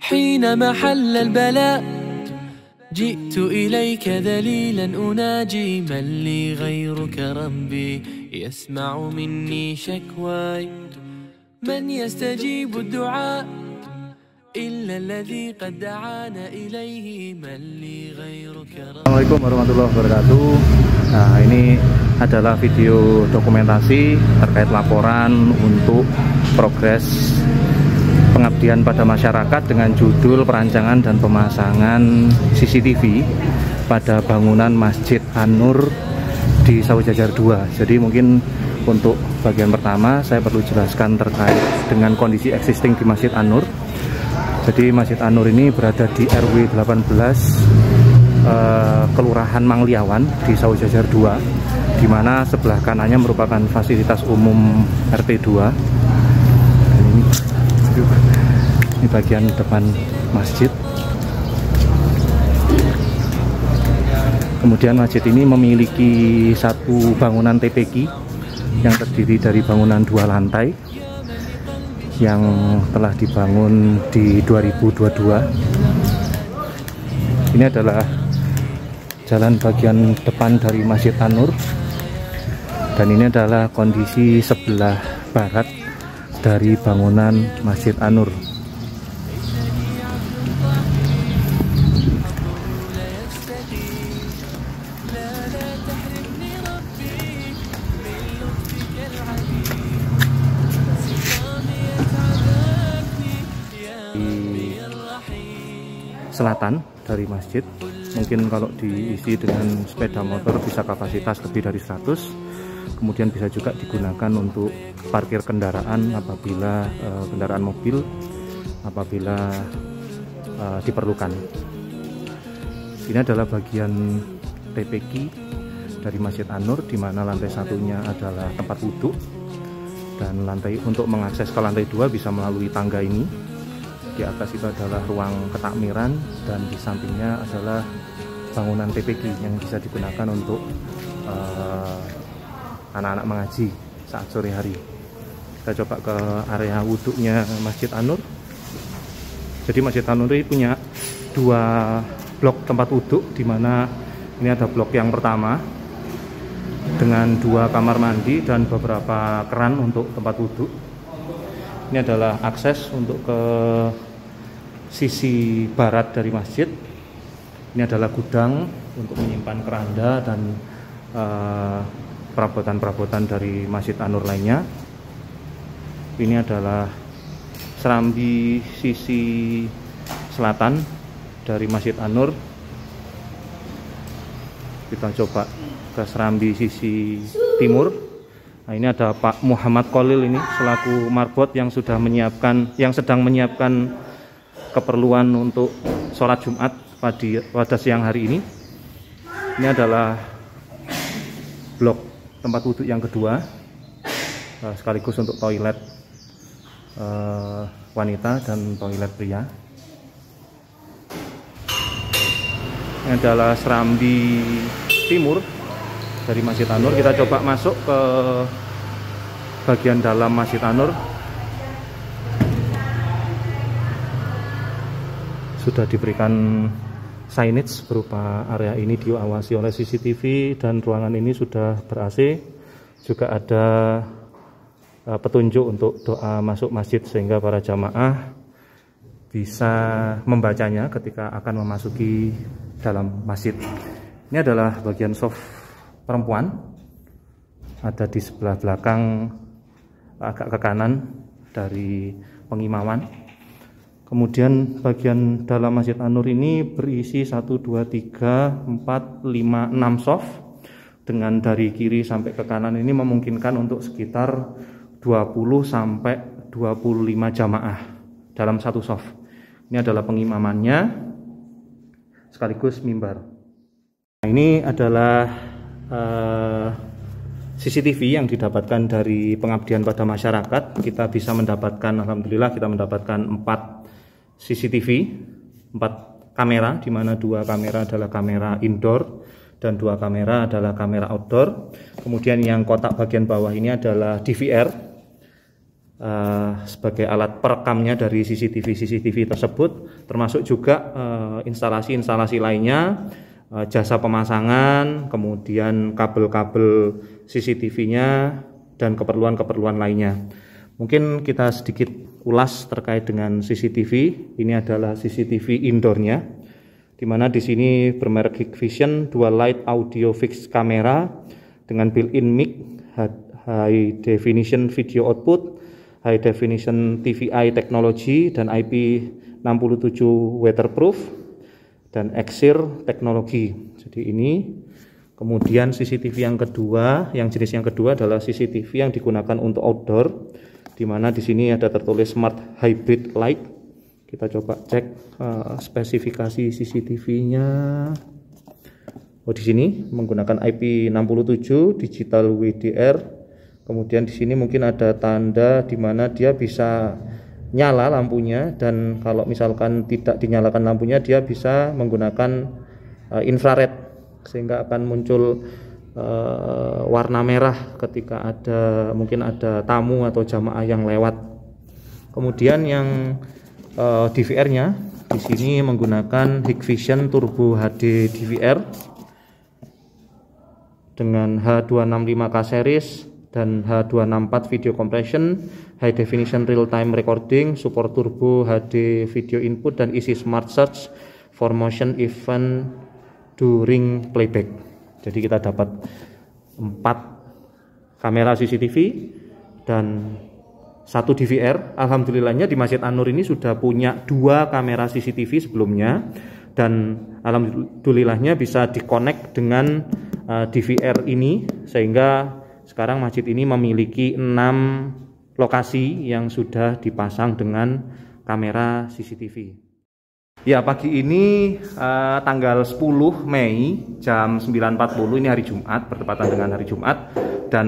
حينما حل البلاء جئت إليك ذليلا أناجي من لي غيرك ربي يسمع مني شكواي من يستجيب الدعاء إلا الذي قد دعانا إليه من لي غيرك ربي. Assalamualaikum warahmatullahi wabarakatuh. Nah, ini adalah video dokumentasi terkait laporan untuk progres pengabdian pada masyarakat dengan judul perancangan dan pemasangan CCTV pada bangunan Masjid An-Nur di Sawu Jajar 2. Jadi mungkin untuk bagian pertama saya perlu jelaskan terkait dengan kondisi existing di Masjid An-Nur. Jadi Masjid An-Nur ini berada di RW 18 Kelurahan Mangliawan di Sawu Jajar 2, di mana sebelah kanannya merupakan fasilitas umum RT 2. Ini bagian depan masjid. Kemudian masjid ini memiliki satu bangunan TPQ yang terdiri dari bangunan 2 lantai yang telah dibangun di 2022. Ini adalah jalan bagian depan dari Masjid An-Nur, dan ini adalah kondisi sebelah barat dari bangunan Masjid An-Nur. Selatan dari masjid, mungkin kalau diisi dengan sepeda motor bisa kapasitas lebih dari 100. Kemudian bisa juga digunakan untuk parkir kendaraan apabila kendaraan mobil apabila diperlukan. Ini adalah bagian TPQ dari Masjid An-Nur, di mana lantai satunya adalah tempat wudhu, dan lantai untuk mengakses ke lantai 2 bisa melalui tangga ini. Di atas itu adalah ruang ketakmiran, dan di sampingnya adalah bangunan TPQ yang bisa digunakan untuk anak-anak mengaji saat sore hari. Kita coba ke area wudhunya Masjid An-Nur. Jadi Masjid An-Nur ini punya 2 blok tempat wudhu, di mana ini ada blok yang pertama dengan 2 kamar mandi dan beberapa keran untuk tempat wudhu. Ini adalah akses untuk ke sisi barat dari masjid. Ini adalah gudang untuk menyimpan keranda dan perabotan-perabotan dari Masjid An-Nur lainnya. Ini adalah serambi sisi selatan dari Masjid An-Nur. Kita coba ke serambi sisi timur. Nah, ini ada Pak Muhammad Khalil ini selaku marbot yang sedang menyiapkan keperluan untuk sholat Jumat pada siang hari ini. Ini adalah blok tempat wudhu yang kedua, sekaligus untuk toilet wanita dan toilet pria. Ini adalah serambi timur dari Masjid An-Nur. Kita coba masuk ke bagian dalam Masjid An-Nur. Sudah diberikan signage berupa area ini diawasi oleh CCTV, dan ruangan ini sudah ber-AC. Juga ada petunjuk untuk doa masuk masjid sehingga para jamaah bisa membacanya ketika akan memasuki dalam masjid. Ini adalah bagian soft perempuan, ada di sebelah belakang agak ke kanan dari pengimaman. Kemudian bagian dalam Masjid An-Nur ini berisi 1, 2, 3, 4, 5, 6 soft, dengan dari kiri sampai ke kanan ini memungkinkan untuk sekitar 20 sampai 25 jamaah dalam satu soft. Ini adalah pengimamannya sekaligus mimbar. Nah, ini adalah CCTV yang didapatkan dari pengabdian pada masyarakat. Kita bisa mendapatkan, alhamdulillah kita mendapatkan 4 CCTV, 4 kamera, di mana 2 kamera adalah kamera indoor dan 2 kamera adalah kamera outdoor. Kemudian yang kotak bagian bawah ini adalah DVR sebagai alat perekamnya dari CCTV tersebut, termasuk juga instalasi-instalasi lainnya, jasa pemasangan, kemudian kabel-kabel CCTV-nya dan keperluan-keperluan lainnya. Mungkin kita sedikit ulas terkait dengan CCTV. Ini adalah CCTV indoornya, di mana di sini bermerek Hikvision Dual Light Audio Fixed Camera dengan built-in mic, high definition video output, high definition TVI teknologi, dan IP67 waterproof dan Exir teknologi. Jadi ini. Kemudian CCTV yang kedua, jenis yang kedua adalah CCTV yang digunakan untuk outdoor, di mana di sini ada tertulis Smart Hybrid Light. Kita coba cek spesifikasi CCTV-nya. Oh, di sini menggunakan IP67 digital WDR. Kemudian di sini mungkin ada tanda di mana dia bisa nyala lampunya, dan kalau misalkan tidak dinyalakan lampunya dia bisa menggunakan infrared, sehingga akan muncul warna merah ketika mungkin ada tamu atau jamaah yang lewat. Kemudian yang DVR-nya di sini menggunakan Hikvision Turbo HD DVR dengan H265K series dan H264 video compression, high definition real time recording, support turbo HD video input, dan isi smart search for motion event during playback. Jadi kita dapat 4 kamera CCTV dan 1 DVR. Alhamdulillahnya di Masjid An-Nur ini sudah punya 2 kamera CCTV sebelumnya, dan alhamdulillahnya bisa dikonek dengan DVR ini, sehingga sekarang masjid ini memiliki 6 lokasi yang sudah dipasang dengan kamera CCTV. Ya, pagi ini tanggal 10 Mei jam 9.40, ini hari Jumat, bertepatan dengan hari Jumat, dan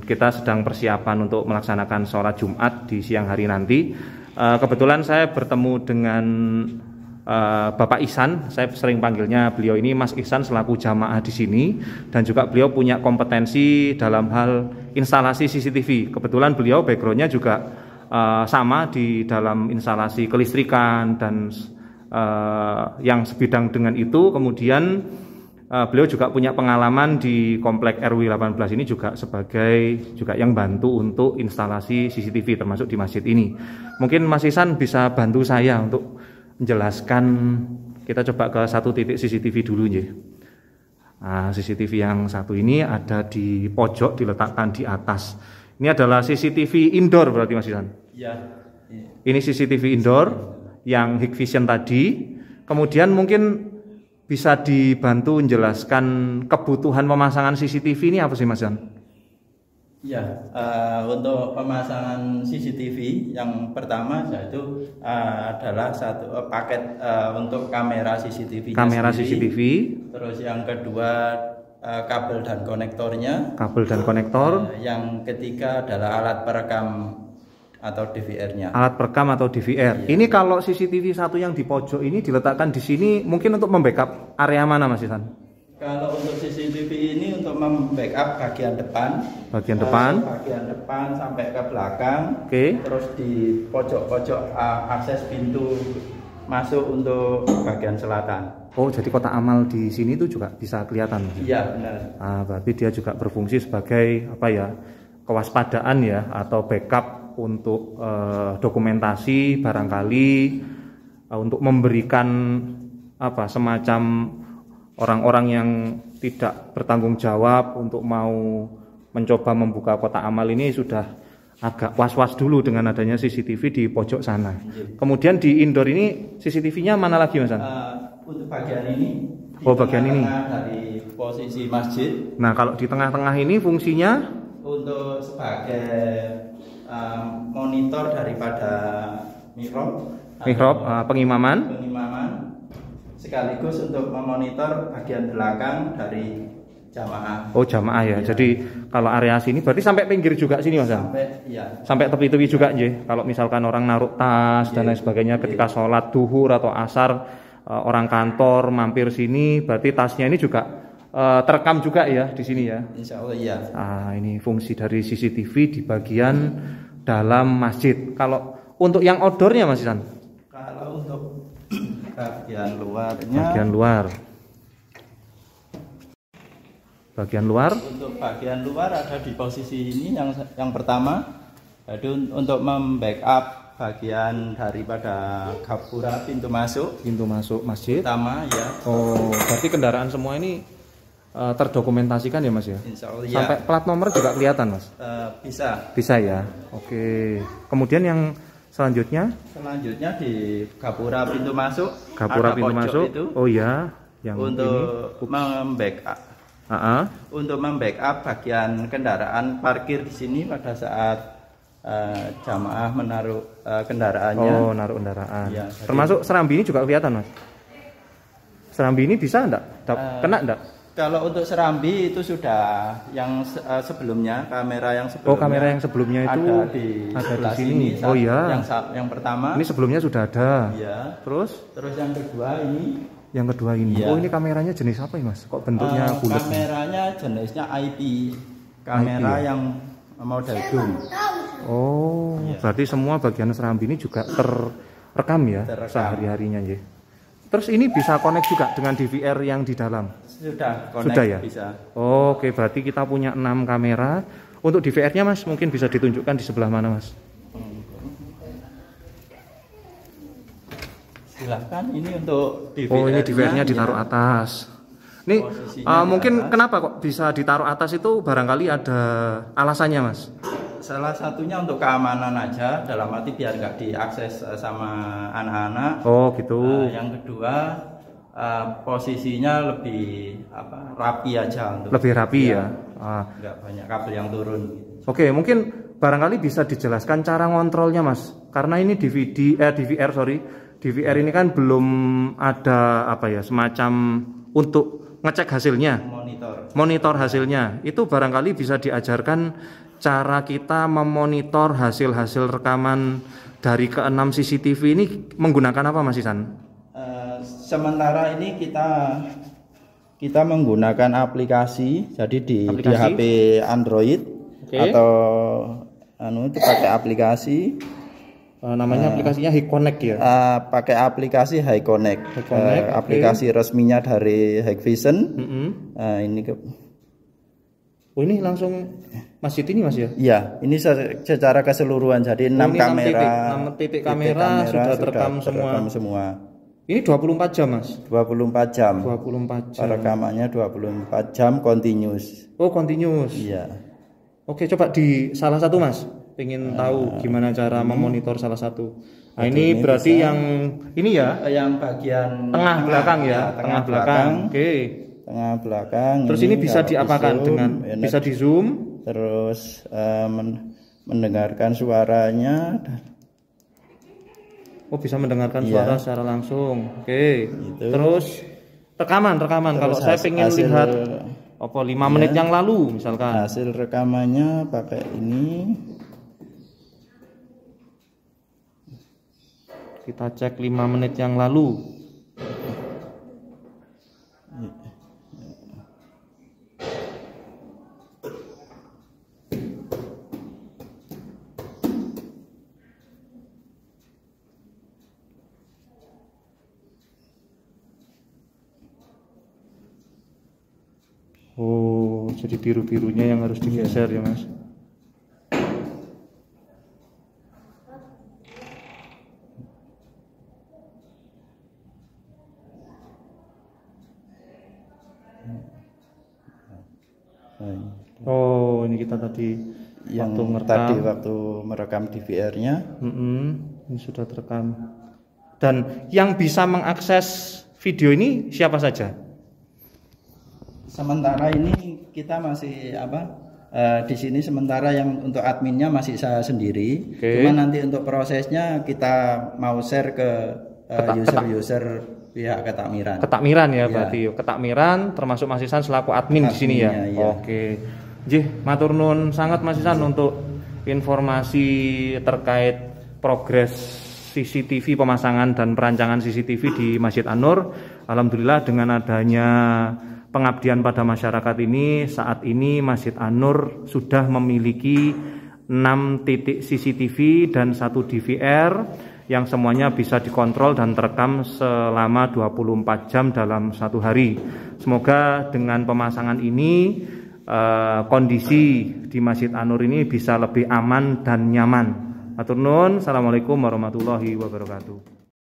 kita sedang persiapan untuk melaksanakan sholat Jumat di siang hari nanti. Kebetulan saya bertemu dengan Bapak Ihsan, saya sering panggilnya beliau ini Mas Ihsan selaku jamaah di sini, dan juga beliau punya kompetensi dalam hal instalasi CCTV. Kebetulan beliau backgroundnya juga sama di dalam instalasi kelistrikan dan yang sebidang dengan itu. Kemudian beliau juga punya pengalaman di komplek RW 18 ini juga sebagai yang bantu untuk instalasi CCTV termasuk di masjid ini. Mungkin Mas Ihsan bisa bantu saya untuk menjelaskan, kita coba ke 1 titik CCTV dulu ya. CCTV yang satu ini ada di pojok, diletakkan di atas. Ini adalah CCTV indoor berarti Mas Ihsan? Iya. Ini CCTV indoor yang Hikvision tadi. Kemudian mungkin bisa dibantu menjelaskan kebutuhan pemasangan CCTV ini apa sih Mas Jan? Ya, untuk pemasangan CCTV yang pertama yaitu adalah satu paket untuk kamera CCTV. Kamera sendiri. CCTV. Terus yang kedua kabel dan konektornya. Kabel dan konektor. Yang ketiga adalah alat perekam atau DVR-nya. Alat perekam atau DVR. Iya. Ini kalau CCTV satu yang di pojok ini diletakkan di sini mungkin untuk membackup area mana Mas Ihsan? Kalau untuk CCTV ini untuk membackup bagian depan. Bagian depan. Bagian depan sampai ke belakang. Oke. Terus di pojok-pojok akses pintu masuk untuk bagian selatan. Oh, jadi kotak amal di sini itu juga bisa kelihatan. Iya, benar. Berarti dia juga berfungsi sebagai kewaspadaan ya, atau backup untuk dokumentasi barangkali untuk memberikan semacam orang-orang yang tidak bertanggung jawab untuk mau mencoba membuka kotak amal ini sudah agak was-was dulu dengan adanya CCTV di pojok sana. Kemudian di indoor ini CCTV-nya mana lagi Mas? Untuk bagian ini. Bagian ini. Dari posisi masjid. Nah, kalau di tengah-tengah ini fungsinya untuk sebagai monitor daripada mihrab, pengimaman. Sekaligus untuk memonitor bagian belakang dari jamaah. Oh, jamaah ya. Jadi kalau area sini berarti sampai pinggir juga sini Mas? Sampai tepi-tepi juga ya. Kalau misalkan orang naruh tas dan lain sebagainya ketika sholat duhur atau asar orang kantor mampir sini, berarti tasnya ini juga terekam juga ya di sini ya. Insya Allah iya. Ini fungsi dari CCTV di bagian dalam masjid. Kalau untuk yang outdoornya Mas Isan? Kalau untuk bagian luarnya. Bagian luar. Untuk bagian luar ada di posisi ini yang pertama. Jadi untuk membackup bagian daripada gapura pintu masuk masjid. Utama ya. Oh, berarti kendaraan semua ini terdokumentasikan ya Mas ya? Insya Allah ya. Sampai plat nomor juga kelihatan Mas? Bisa ya. Oke. Kemudian yang selanjutnya di gapura pintu masuk. Gapura pintu masuk. Itu oh ya, yang untuk membackup bagian kendaraan parkir di sini pada saat jamaah menaruh kendaraannya. Oh, naruh kendaraan. Ya, termasuk serambi ini juga kelihatan Mas. Serambi ini bisa enggak? Kena enggak? Kalau untuk serambi itu sudah yang sebelumnya, kamera yang sebelumnya. Oh, kamera yang sebelumnya itu ada di sini. Oh iya. Yang pertama. Ini sebelumnya sudah ada. Iya. Terus yang kedua ini. Yang kedua ini. Iya. Oh, ini kameranya jenis apa ya, Mas? Kok bentuknya bulat? Kameranya jenisnya IP. Kamera IP, ya? yang model zoom. Oh, iya. Berarti semua bagian serambi ini juga terekam ya sehari-harinya ya. Terus ini bisa connect juga dengan DVR yang di dalam? Sudah ya? Bisa. Oke, berarti kita punya 6 kamera. Untuk DVR-nya Mas, mungkin bisa ditunjukkan di sebelah mana Mas? Silahkan, ini untuk DVR-nya. Oh, ini DVR-nya ditaruh atas. Ini mungkin kenapa kok bisa ditaruh atas itu barangkali ada alasannya Mas? Salah satunya untuk keamanan aja, dalam arti biar nggak diakses sama anak-anak. Oh gitu. Yang kedua posisinya lebih rapi aja untuk. Lebih rapi ya. Nggak banyak kabel yang turun. Oke, mungkin barangkali bisa dijelaskan cara ngontrolnya Mas. Karena ini DVR ini kan belum ada semacam untuk ngecek hasilnya. Monitor hasilnya. Itu barangkali bisa diajarkan cara kita memonitor hasil-hasil rekaman dari ke-6 CCTV ini menggunakan apa Mas Isan? Sementara ini kita menggunakan aplikasi, jadi di HP Android. Okay. Atau itu pakai aplikasi. Namanya aplikasinya Hikconnect ya? Pakai aplikasi Hikconnect. Aplikasi resminya dari Hikvision. Ini Oh, ini langsung masjid ini Mas ya? Iya, ini secara keseluruhan. Jadi 6 kamera. 6 titik kamera sudah terekam semua. Ini 24 jam Mas? 24 jam. 24 jam. Rekamannya 24 jam continuous. Oh, continuous. Iya. Oke, coba di salah satu Mas. Pengen tahu gimana cara memonitor salah satu. Nah, ini berarti yang ini ya? Yang bagian tengah belakang ya? Tengah belakang. Oke. Tengah belakang. Terus ini bisa diapakan dengan bisa di zoom, terus mendengarkan suaranya. Oh, bisa mendengarkan suara secara langsung. Oke. Gitu. Terus rekaman. Kalau saya pengen lihat 5 menit yang lalu misalkan. Hasil rekamannya pakai ini. Kita cek 5 menit yang lalu. Oh, jadi biru-birunya yang harus digeser ya Mas. Oh, ini kita tadi yang waktu merekam DVR-nya. Ini sudah terekam. Dan yang bisa mengakses video ini siapa saja? Sementara ini kita masih di sini sementara yang untuk adminnya masih saya sendiri. Cuma nanti untuk prosesnya kita mau share ke user pihak ketakmiran. Ketakmiran ya, berarti ketakmiran termasuk Mas Isan selaku admin di sini ya. Iya. Oke. Nggih, matur nuwun sangat Mas Isan untuk informasi terkait progres CCTV, pemasangan dan perancangan CCTV di Masjid An-Nur. Alhamdulillah dengan adanya pengabdian pada masyarakat ini, saat ini Masjid An-Nur sudah memiliki 6 titik CCTV dan 1 DVR yang semuanya bisa dikontrol dan terekam selama 24 jam dalam 1 hari. Semoga dengan pemasangan ini kondisi di Masjid An-Nur ini bisa lebih aman dan nyaman. Atur nuwun. Assalamualaikum warahmatullahi wabarakatuh.